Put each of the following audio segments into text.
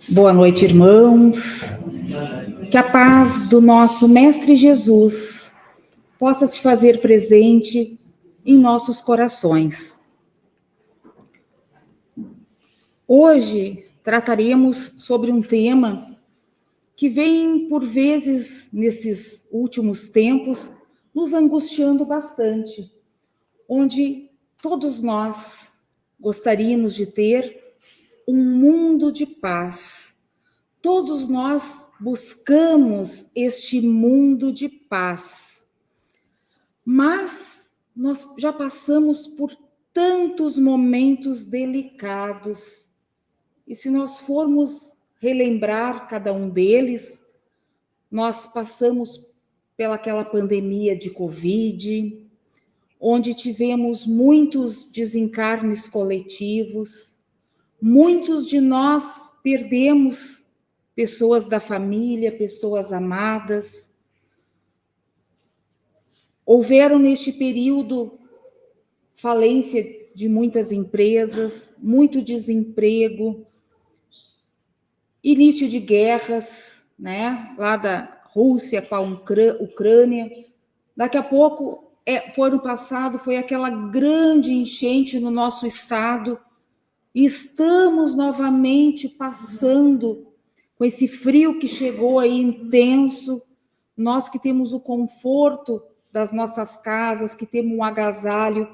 Boa noite, irmãos. Que a paz do nosso Mestre Jesus possa se fazer presente em nossos corações. Hoje trataremos sobre um tema que vem, por vezes, nesses últimos tempos, nos angustiando bastante, onde todos nós gostaríamos de ter um mundo de paz. Todos nós buscamos este mundo de paz, mas nós já passamos por tantos momentos delicados, e se nós formos relembrar cada um deles, nós passamos pelaquela pandemia de Covid, onde tivemos muitos desencarnes coletivos, muitos de nós perdemos pessoas da família, pessoas amadas. Houveram neste período falência de muitas empresas, muito desemprego, início de guerras, né? Lá da Rússia com a Ucrânia. Daqui a pouco, ano passado, foi aquela grande enchente no nosso estado, e estamos novamente passando com esse frio que chegou aí intenso, nós que temos o conforto das nossas casas, que temos um agasalho,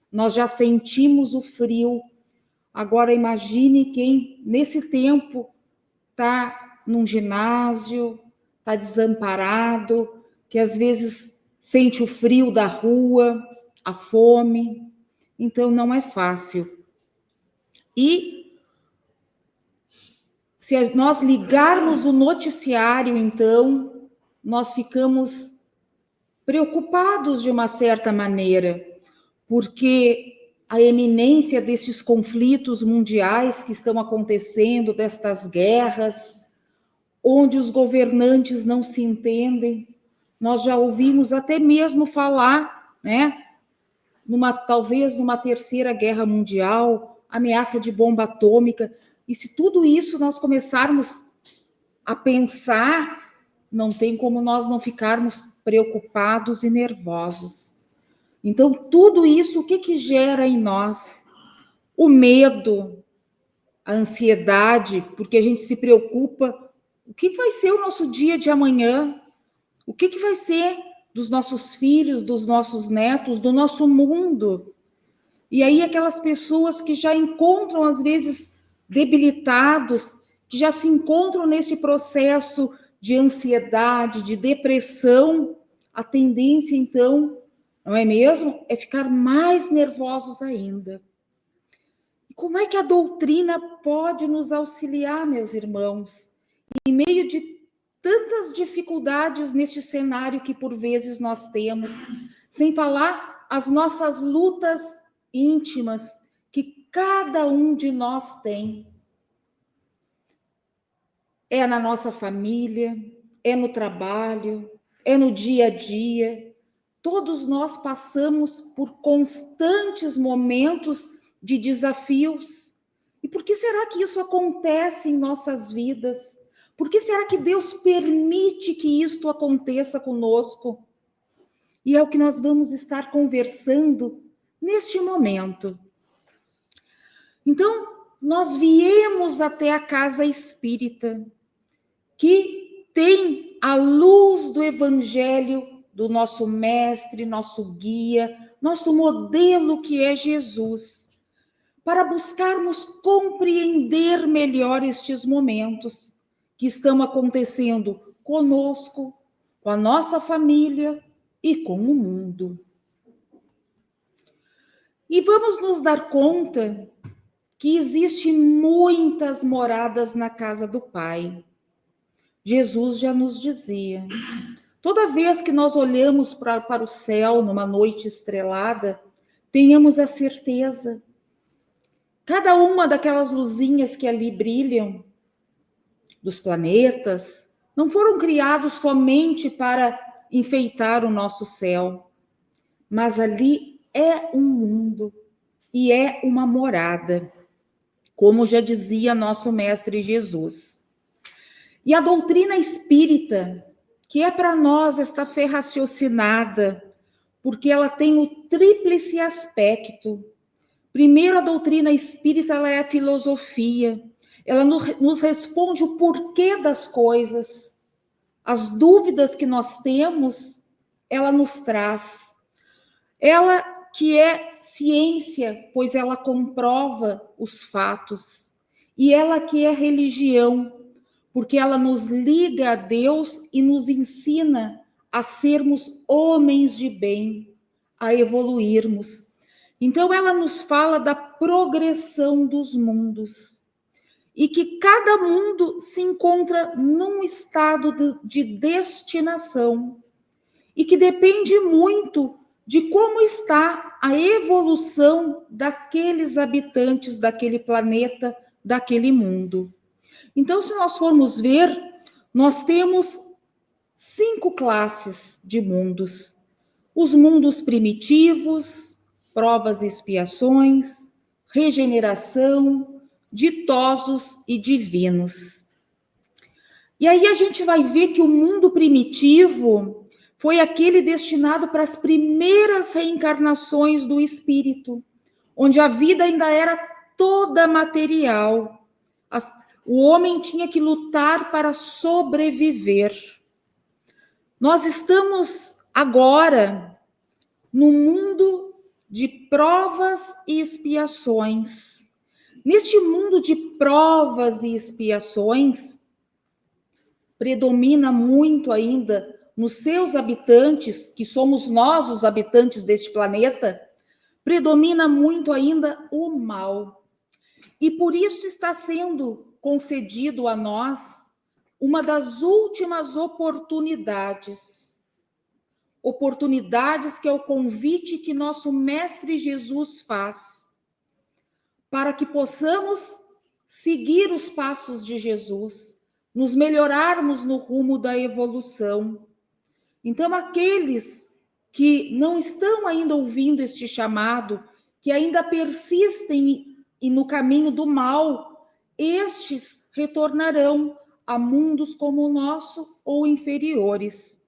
nós já sentimos o frio. Agora imagine quem nesse tempo está num ginásio, está desamparado, que às vezes sente o frio da rua, a fome. Então não é fácil. E se nós ligarmos o noticiário, então, nós ficamos preocupados de uma certa maneira, porque a eminência destes conflitos mundiais que estão acontecendo, destas guerras, onde os governantes não se entendem, nós já ouvimos até mesmo falar, né, talvez numa terceira guerra mundial, ameaça de bomba atômica. E se tudo isso nós começarmos a pensar, não tem como nós não ficarmos preocupados e nervosos. Então, tudo isso, o que gera em nós? O medo, a ansiedade, porque a gente se preocupa. O que vai ser o nosso dia de amanhã? O que vai ser dos nossos filhos, dos nossos netos, do nosso mundo? E aí aquelas pessoas que já encontram, às vezes, debilitados, que já se encontram nesse processo de ansiedade, de depressão, a tendência, então, não é mesmo? É ficar mais nervosos ainda. E como é que a doutrina pode nos auxiliar, meus irmãos, em meio de tantas dificuldades neste cenário que por vezes nós temos, sem falar as nossas lutas íntimas que cada um de nós tem? É na nossa família, é no trabalho, é no dia a dia. Todos nós passamos por constantes momentos de desafios. E por que será que isso acontece em nossas vidas? Por que será que Deus permite que isto aconteça conosco? E é o que nós vamos estar conversando neste momento. Então, nós viemos até a casa espírita, que tem a luz do Evangelho do nosso mestre, nosso guia, nosso modelo que é Jesus, para buscarmos compreender melhor estes momentos que estão acontecendo conosco, com a nossa família e com o mundo. E vamos nos dar conta que existem muitas moradas na casa do Pai. Jesus já nos dizia. Toda vez que nós olhamos para o céu numa noite estrelada, tenhamos a certeza. Cada uma daquelas luzinhas que ali brilham, dos planetas, não foram criados somente para enfeitar o nosso céu, mas ali é um mundo e é uma morada, como já dizia nosso Mestre Jesus. E a doutrina espírita, que é para nós esta fé raciocinada, porque ela tem o tríplice aspecto. Primeiro, a doutrina espírita, ela é a filosofia. Ela nos responde o porquê das coisas. As dúvidas que nós temos, ela nos traz. Ela que é ciência, pois ela comprova os fatos. E ela que é religião, porque ela nos liga a Deus e nos ensina a sermos homens de bem, a evoluirmos. Então, ela nos fala da progressão dos mundos e que cada mundo se encontra num estado de destinação e que depende muito de como está a evolução daqueles habitantes daquele planeta, daquele mundo. Então, se nós formos ver, nós temos 5 classes de mundos. Os mundos primitivos, provas e expiações, regeneração, ditosos e divinos. E aí a gente vai ver que o mundo primitivo foi aquele destinado para as primeiras reencarnações do espírito, onde a vida ainda era toda material. O homem tinha que lutar para sobreviver. Nós estamos agora no mundo de provas e expiações. Neste mundo de provas e expiações, predomina muito ainda nos seus habitantes, que somos nós os habitantes deste planeta, predomina muito ainda o mal. E por isso está sendo concedido a nós uma das últimas oportunidades que é o convite que nosso Mestre Jesus faz, para que possamos seguir os passos de Jesus, nos melhorarmos no rumo da evolução. Então, aqueles que não estão ainda ouvindo este chamado, que ainda persistem no caminho do mal, estes retornarão a mundos como o nosso ou inferiores.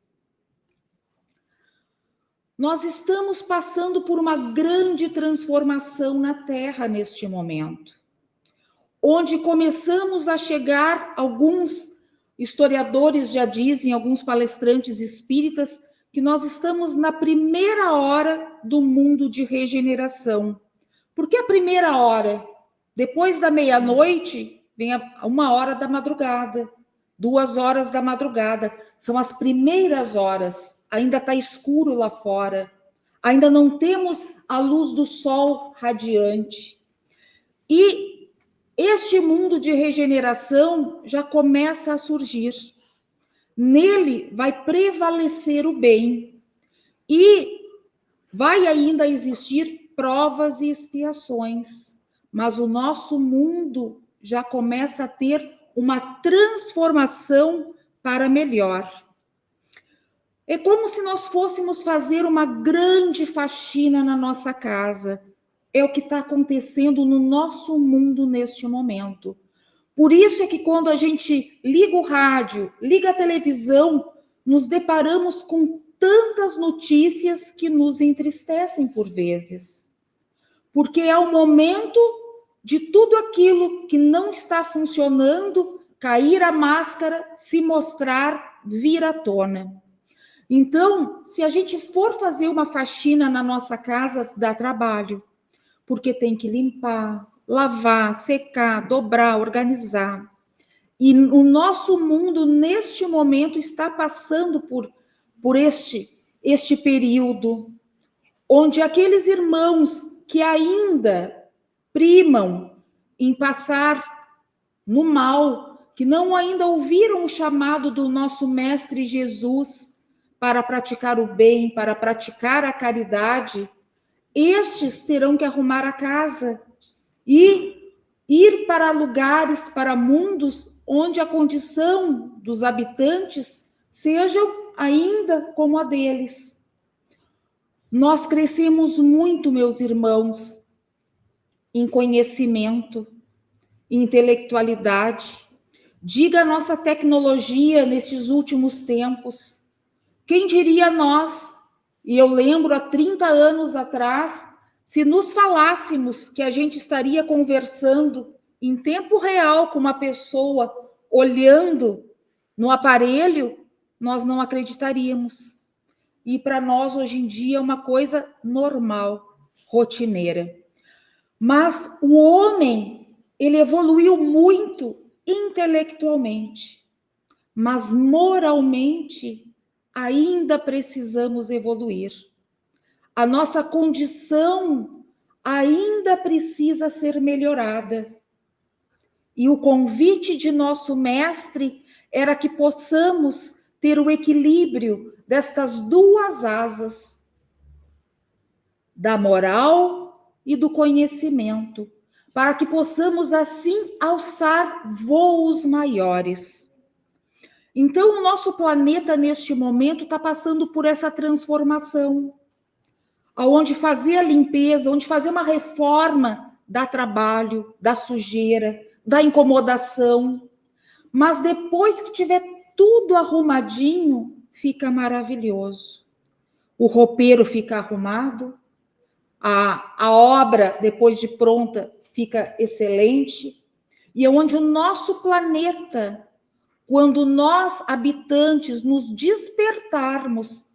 Nós estamos passando por uma grande transformação na Terra neste momento, onde começamos a chegar, alguns historiadores já dizem, alguns palestrantes espíritas, que nós estamos na primeira hora do mundo de regeneração. Por que a primeira hora? Depois da meia-noite, vem a 1h da madrugada, 2h da madrugada. São as primeiras horas. Ainda está escuro lá fora. Ainda não temos a luz do sol radiante. E este mundo de regeneração já começa a surgir. Nele vai prevalecer o bem. E vai ainda existir provas e expiações. Mas o nosso mundo já começa a ter uma transformação para melhor. É como se nós fôssemos fazer uma grande faxina na nossa casa. É o que está acontecendo no nosso mundo neste momento. Por isso é que quando a gente liga o rádio, liga a televisão, nos deparamos com tantas notícias que nos entristecem por vezes. Porque é o momento de tudo aquilo que não está funcionando cair a máscara, se mostrar, vir à tona. Então, se a gente for fazer uma faxina na nossa casa, dá trabalho, porque tem que limpar, lavar, secar, dobrar, organizar. E o nosso mundo, neste momento, está passando por este período, onde aqueles irmãos que ainda primam em passar no mal, que não ainda ouviram o chamado do nosso Mestre Jesus para praticar o bem, para praticar a caridade, estes terão que arrumar a casa e ir para lugares, para mundos onde a condição dos habitantes sejam ainda como a deles. Nós crescemos muito, meus irmãos, em conhecimento, em intelectualidade, Diga a nossa tecnologia nesses últimos tempos. Quem diria nós? E eu lembro há 30 anos atrás, se nos falássemos que a gente estaria conversando em tempo real com uma pessoa olhando no aparelho, nós não acreditaríamos. E para nós, hoje em dia, é uma coisa normal, rotineira. Mas o homem, ele evoluiu muito intelectualmente, mas moralmente ainda precisamos evoluir. A nossa condição ainda precisa ser melhorada. E o convite de nosso mestre era que possamos ter o equilíbrio destas duas asas, da moral e do conhecimento, para que possamos assim alçar voos maiores. Então, o nosso planeta, neste momento, está passando por essa transformação, onde fazer a limpeza, onde fazer uma reforma dá trabalho, dá sujeira, dá incomodação, mas depois que tiver tudo arrumadinho, fica maravilhoso. O roupeiro fica arrumado, a obra, depois de pronta, fica excelente, e é onde o nosso planeta, quando nós, habitantes, nos despertarmos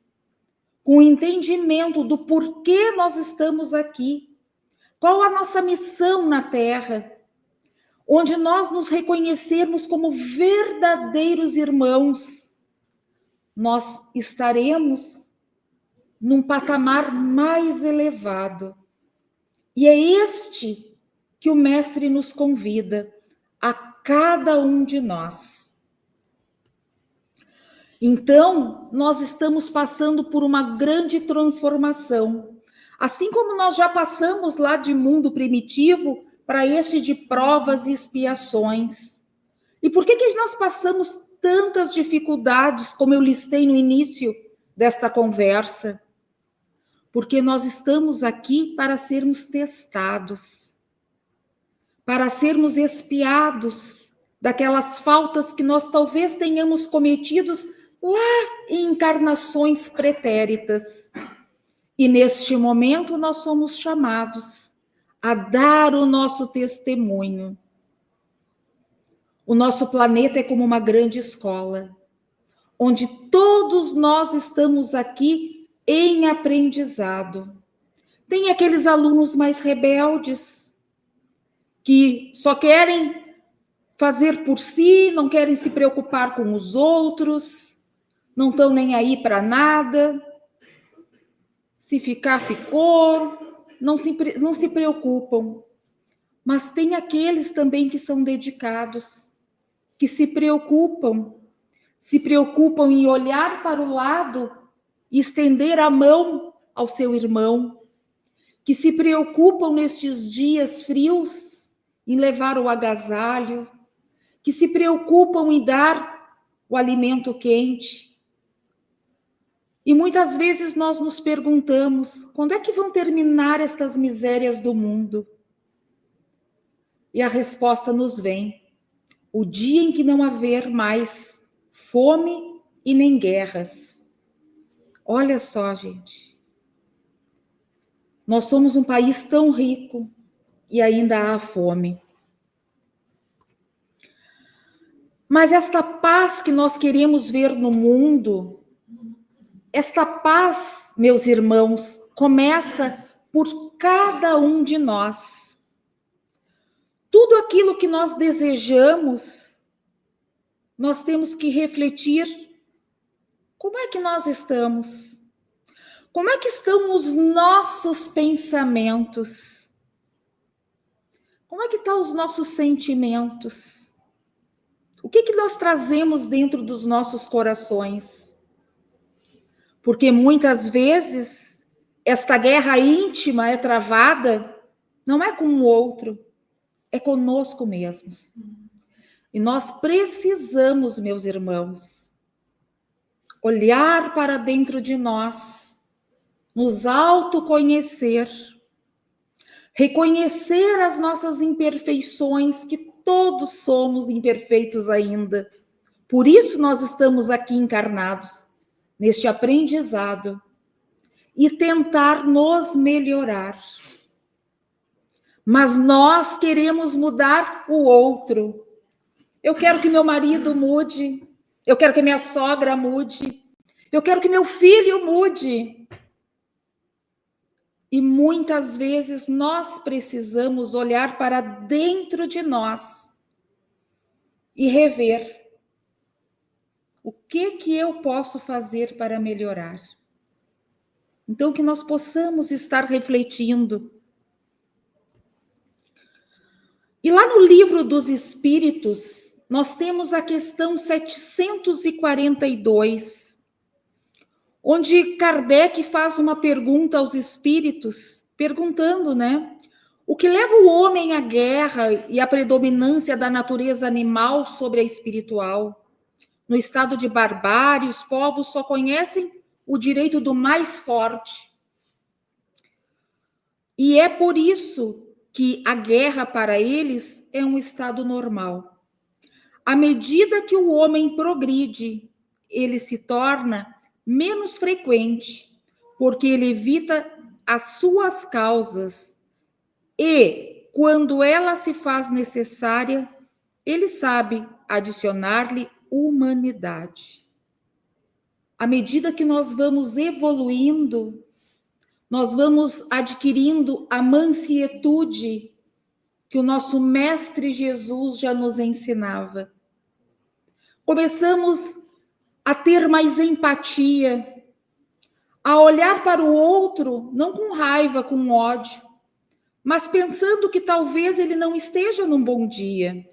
com o entendimento do porquê nós estamos aqui, qual a nossa missão na Terra, onde nós nos reconhecermos como verdadeiros irmãos, nós estaremos num patamar mais elevado. E é este que o mestre nos convida, a cada um de nós. Então, nós estamos passando por uma grande transformação. Assim como nós já passamos lá de mundo primitivo para este de provas e expiações. E por que nós passamos tantas dificuldades, como eu listei no início desta conversa? Porque nós estamos aqui para sermos testados, para sermos espiados daquelas faltas que nós talvez tenhamos cometidos lá em encarnações pretéritas. E neste momento nós somos chamados a dar o nosso testemunho. O nosso planeta é como uma grande escola, onde todos nós estamos aqui em aprendizado. Tem aqueles alunos mais rebeldes, que só querem fazer por si, não querem se preocupar com os outros, não estão nem aí para nada. Se ficar, ficou, não se preocupam. Mas tem aqueles também que são dedicados, que se preocupam em olhar para o lado e estender a mão ao seu irmão, que se preocupam nestes dias frios em levar o agasalho, que se preocupam em dar o alimento quente. E muitas vezes nós nos perguntamos, quando é que vão terminar estas misérias do mundo? E a resposta nos vem: o dia em que não haver mais fome e nem guerras. Olha só, gente. Nós somos um país tão rico e ainda há fome. Mas esta paz que nós queremos ver no mundo, esta paz, meus irmãos, começa por cada um de nós. Tudo aquilo que nós desejamos, nós temos que refletir como é que nós estamos. Como é que estão os nossos pensamentos? Como é que estão os nossos sentimentos? O que nós trazemos dentro dos nossos corações? Porque muitas vezes esta guerra íntima é travada, não é com o outro, é conosco mesmos. E nós precisamos, meus irmãos, olhar para dentro de nós, nos autoconhecer, reconhecer as nossas imperfeições, que todos somos imperfeitos ainda. Por isso nós estamos aqui encarnados, neste aprendizado, e tentar nos melhorar. Mas nós queremos mudar o outro. Eu quero que meu marido mude, eu quero que minha sogra mude, eu quero que meu filho mude. E muitas vezes nós precisamos olhar para dentro de nós e rever o que eu posso fazer para melhorar. Então, que nós possamos estar refletindo. E lá no Livro dos Espíritos, nós temos a questão 742, onde Kardec faz uma pergunta aos espíritos, perguntando, né? O que leva o homem à guerra e à predominância da natureza animal sobre a espiritual? No estado de barbárie, os povos só conhecem o direito do mais forte. E é por isso que a guerra para eles é um estado normal. À medida que o homem progride, ele se torna menos frequente, porque ele evita as suas causas e, quando ela se faz necessária, ele sabe adicionar-lhe humanidade. À medida que nós vamos evoluindo, nós vamos adquirindo a mansietude que o nosso Mestre Jesus já nos ensinava. Começamos a ter mais empatia, a olhar para o outro, não com raiva, com ódio, mas pensando que talvez ele não esteja num bom dia,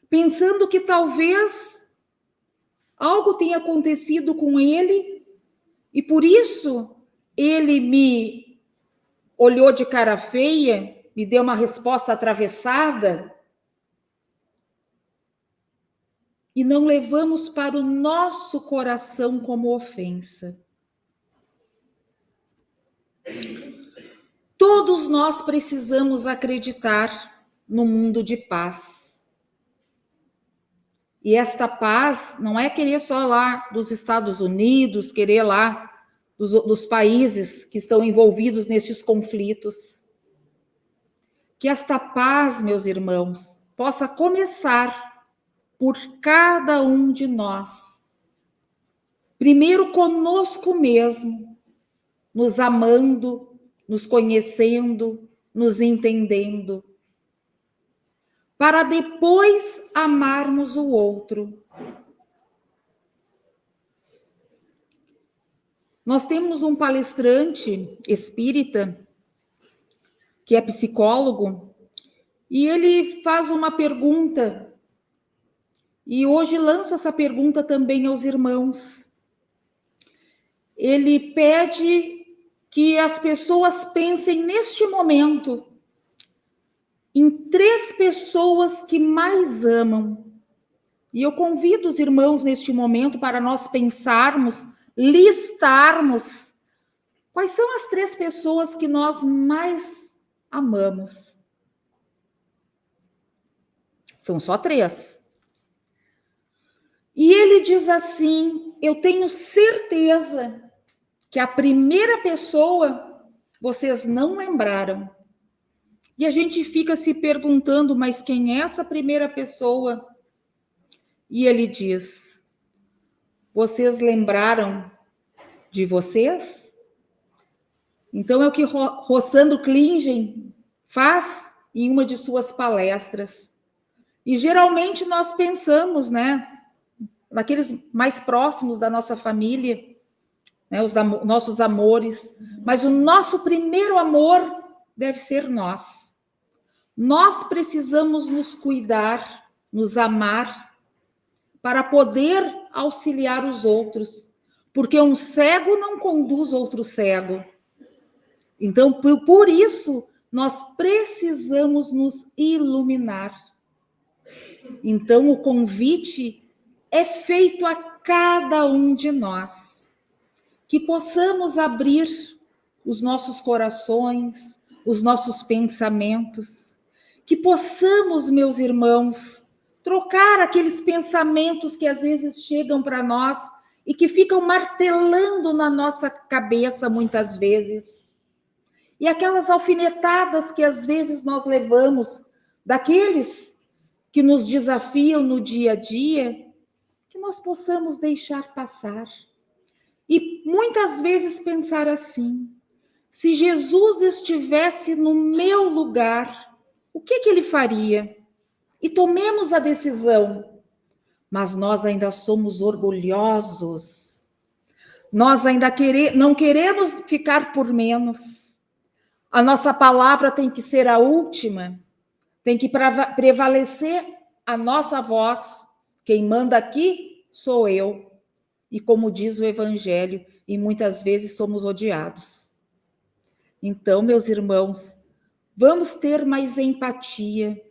pensando que talvez algo tenha acontecido com ele e por isso ele me olhou de cara feia, me deu uma resposta atravessada. E não levamos para o nosso coração como ofensa. Todos nós precisamos acreditar no mundo de paz. E esta paz não é querer só lá dos Estados Unidos, querer lá dos países que estão envolvidos nestes conflitos. Que esta paz, meus irmãos, possa começar por cada um de nós. Primeiro conosco mesmo, nos amando, nos conhecendo, nos entendendo, para depois amarmos o outro. Nós temos um palestrante espírita, que é psicólogo, e ele faz uma pergunta, e hoje lanço essa pergunta também aos irmãos. Ele pede que as pessoas pensem neste momento em 3 pessoas que mais amam. E eu convido os irmãos neste momento para nós pensarmos, listarmos quais são as 3 pessoas que nós mais amamos. São só 3. E ele diz assim: eu tenho certeza que a primeira pessoa vocês não lembraram. E a gente fica se perguntando, mas quem é essa primeira pessoa? E ele diz: vocês lembraram de vocês? Então é o que Rossandro Klingen faz em uma de suas palestras. E geralmente nós pensamos, né, naqueles mais próximos da nossa família, né, os nossos amores, mas o nosso primeiro amor deve ser nós. Nós precisamos nos cuidar, nos amar, para poder auxiliar os outros, porque um cego não conduz outro cego. Então, por isso, nós precisamos nos iluminar. Então, o convite é feito a cada um de nós, que possamos abrir os nossos corações, os nossos pensamentos, que possamos, meus irmãos, trocar aqueles pensamentos que às vezes chegam para nós e que ficam martelando na nossa cabeça muitas vezes. E aquelas alfinetadas que às vezes nós levamos daqueles que nos desafiam no dia a dia, que nós possamos deixar passar. E muitas vezes pensar assim: se Jesus estivesse no meu lugar, o que ele faria? E tomemos a decisão. Mas nós ainda somos orgulhosos. Nós ainda não queremos ficar por menos. A nossa palavra tem que ser a última. Tem que prevalecer a nossa voz. Quem manda aqui sou eu. E como diz o Evangelho, e muitas vezes somos odiados. Então, meus irmãos, vamos ter mais empatia.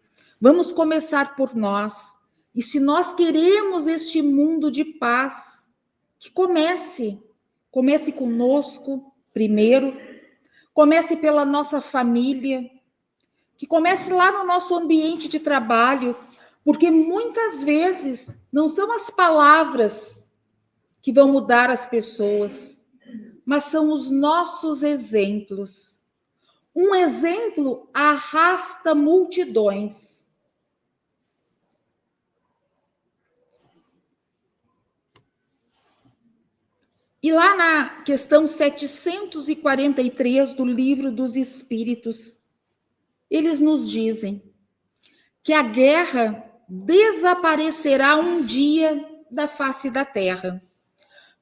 Vamos começar por nós. E se nós queremos este mundo de paz, que comece conosco primeiro, comece pela nossa família, que comece lá no nosso ambiente de trabalho, porque muitas vezes não são as palavras que vão mudar as pessoas, mas são os nossos exemplos. Um exemplo arrasta multidões. E lá na questão 743 do Livro dos Espíritos, eles nos dizem que a guerra desaparecerá um dia da face da terra,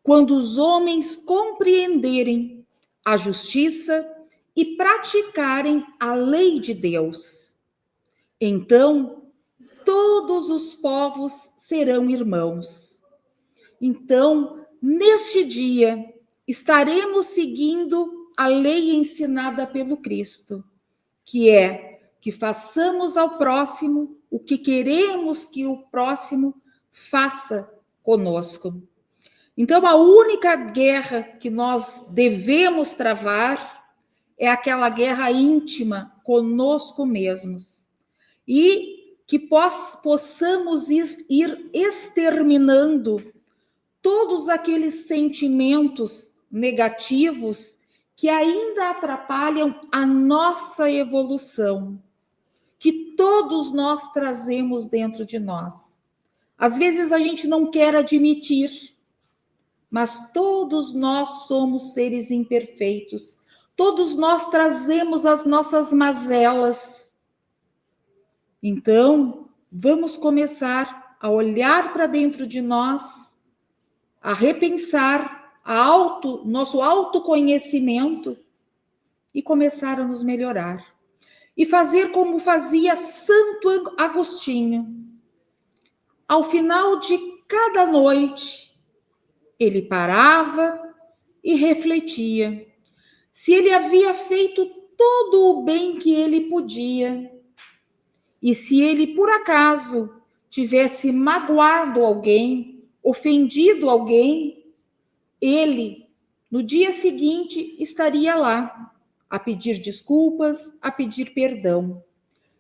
quando os homens compreenderem a justiça e praticarem a lei de Deus. Então, todos os povos serão irmãos. Então, neste dia, estaremos seguindo a lei ensinada pelo Cristo, que é que façamos ao próximo o que queremos que o próximo faça conosco. Então, a única guerra que nós devemos travar é aquela guerra íntima conosco mesmos. E que possamos ir exterminando todos aqueles sentimentos negativos que ainda atrapalham a nossa evolução, que todos nós trazemos dentro de nós. Às vezes a gente não quer admitir, mas todos nós somos seres imperfeitos. Todos nós trazemos as nossas mazelas. Então, vamos começar a olhar para dentro de nós, a repensar nosso autoconhecimento e começar a nos melhorar. E fazer como fazia Santo Agostinho. Ao final de cada noite, ele parava e refletia se ele havia feito todo o bem que ele podia. E se ele, por acaso, tivesse magoado alguém, ofendido alguém, ele, no dia seguinte, estaria lá, a pedir desculpas, a pedir perdão.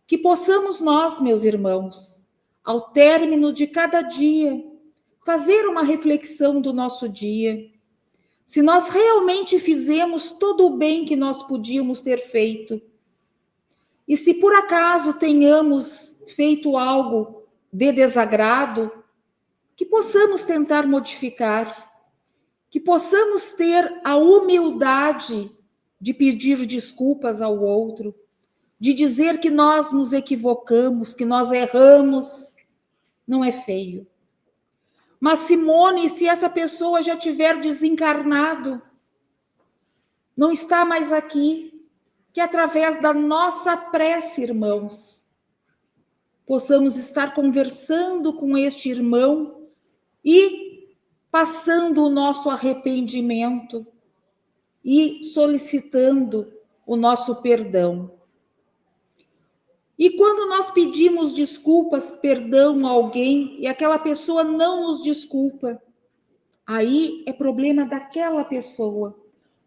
Que possamos nós, meus irmãos, ao término de cada dia, fazer uma reflexão do nosso dia. Se nós realmente fizemos todo o bem que nós podíamos ter feito, e se por acaso tenhamos feito algo de desagrado, que possamos tentar modificar, que possamos ter a humildade de pedir desculpas ao outro, de dizer que nós nos equivocamos, que nós erramos, não é feio. Mas, Simone, se essa pessoa já tiver desencarnado, não está mais aqui, que através da nossa prece, irmãos, possamos estar conversando com este irmão e passando o nosso arrependimento e solicitando o nosso perdão. E quando nós pedimos desculpas, perdão a alguém, e aquela pessoa não nos desculpa, aí é problema daquela pessoa.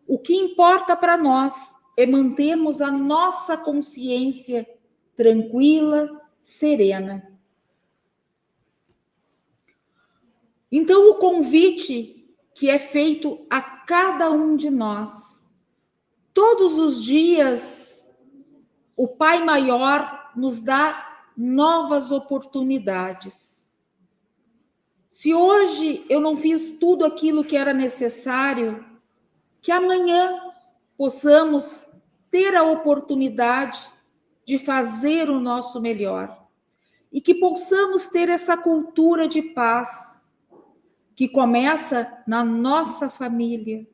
O que importa para nós é mantermos a nossa consciência tranquila, serena. Então, o convite que é feito a cada um de nós, todos os dias, o Pai Maior nos dá novas oportunidades. Se hoje eu não fiz tudo aquilo que era necessário, que amanhã possamos ter a oportunidade de fazer o nosso melhor e que possamos ter essa cultura de paz que começa na nossa família,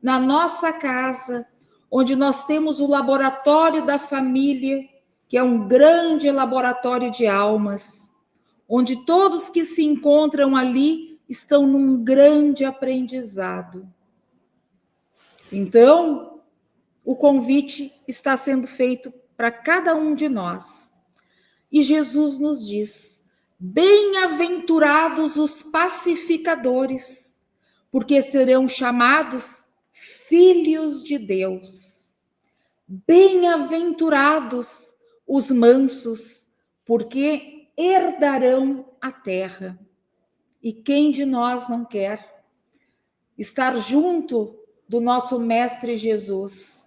na nossa casa, onde nós temos o laboratório da família, que é um grande laboratório de almas, onde todos que se encontram ali estão num grande aprendizado. Então, o convite está sendo feito para cada um de nós. E Jesus nos diz: bem-aventurados os pacificadores, porque serão chamados filhos de Deus. Bem-aventurados os mansos, porque herdarão a terra. E quem de nós não quer estar junto do nosso Mestre Jesus?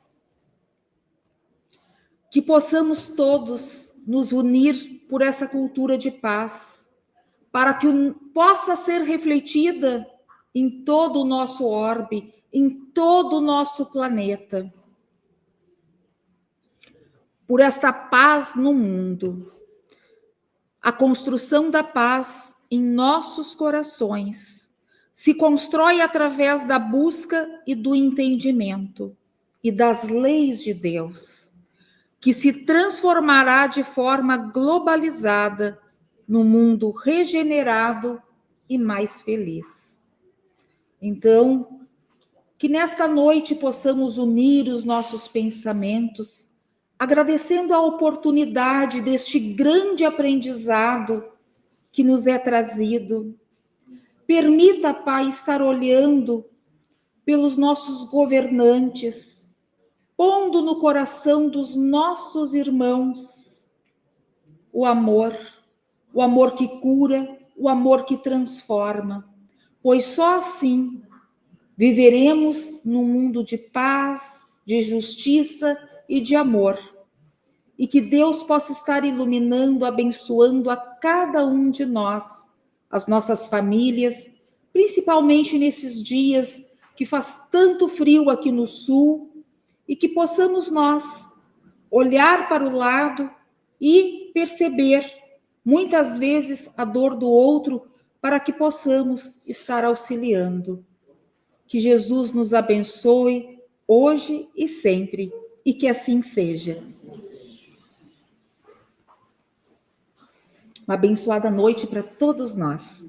Que possamos todos nos unir por essa cultura de paz, para que possa ser refletida em todo o nosso orbe, em todo o nosso planeta. Por esta paz no mundo. A construção da paz em nossos corações se constrói através da busca e do entendimento e das leis de Deus, que se transformará de forma globalizada no mundo regenerado e mais feliz. Então, que nesta noite possamos unir os nossos pensamentos, agradecendo a oportunidade deste grande aprendizado que nos é trazido. Permita, Pai, estar olhando pelos nossos governantes, pondo no coração dos nossos irmãos o amor que cura, o amor que transforma, pois só assim viveremos num mundo de paz, de justiça e de amor. E que Deus possa estar iluminando, abençoando a cada um de nós, as nossas famílias, principalmente nesses dias que faz tanto frio aqui no sul, e que possamos nós olhar para o lado e perceber, muitas vezes, a dor do outro, para que possamos estar auxiliando. Que Jesus nos abençoe hoje e sempre, e que assim seja. Uma abençoada noite para todos nós.